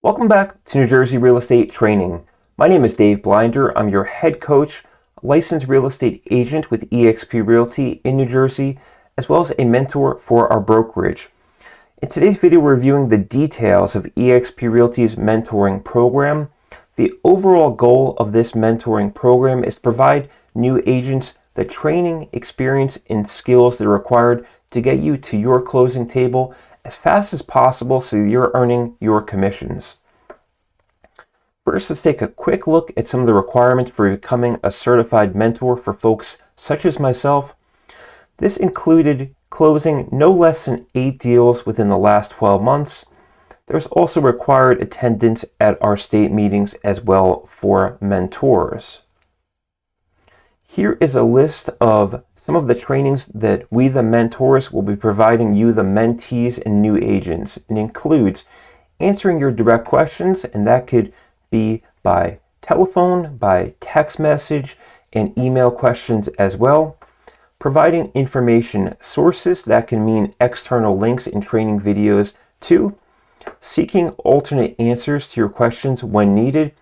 Welcome back to New Jersey Real Estate Training. My name is Dave Blinder. I'm your head coach, licensed real estate agent with eXp Realty in New Jersey, as well as a mentor for our brokerage. In today's video, we're reviewing the details of eXp Realty's mentoring program. The overall goal of this mentoring program is to provide new agents the training, experience, and skills that are required to get you to your closing table as fast as possible so you're earning your commissions. First, let's take a quick look at some of the requirements for becoming a certified mentor for folks such as myself. This included closing no less than 8 deals within the last 12 months. There's also required attendance at our state meetings as well for mentors. Here is a list of some of the trainings that we, the mentors, will be providing you, the mentees and new agents. It includes answering your direct questions, and that could be by telephone, by text message, and email questions as well. Providing information sources, that can mean external links and training videos too. Seeking alternate answers to your questions when needed.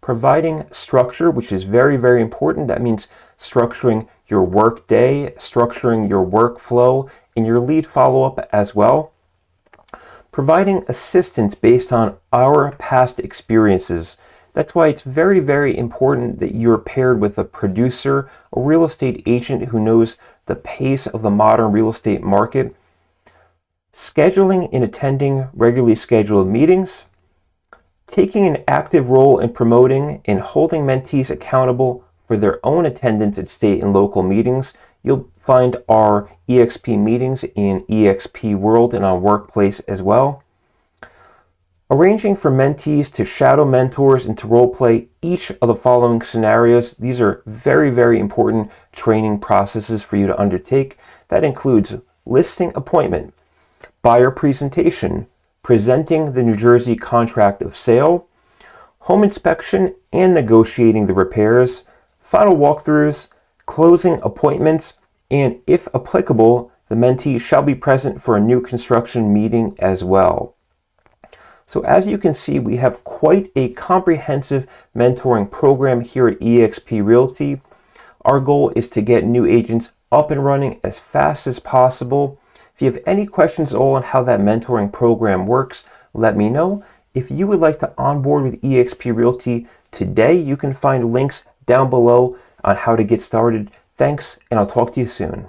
Providing structure, which is very, very important. That means structuring your work day, structuring your workflow, and your lead follow-up as well. Providing assistance based on our past experiences. That's why it's very, very important that you're paired with a producer, a real estate agent who knows the pace of the modern real estate market. Scheduling and attending regularly scheduled meetings. Taking an active role in promoting and holding mentees accountable for their own attendance at state and local meetings. You'll find our eXp meetings in eXp World and on Workplace as well. Arranging for mentees to shadow mentors and to role play each of the following scenarios. These are very, very important training processes for you to undertake. That includes listing appointment, buyer presentation, presenting the New Jersey contract of sale, home inspection and negotiating the repairs, final walkthroughs, closing appointments, and if applicable, the mentee shall be present for a new construction meeting as well. So as you can see, we have quite a comprehensive mentoring program here at eXp Realty. Our goal is to get new agents up and running as fast as possible. If you have any questions at all on how that mentoring program works, let me know. If you would like to onboard with eXp Realty today, you can find links down below on how to get started. Thanks, and I'll talk to you soon.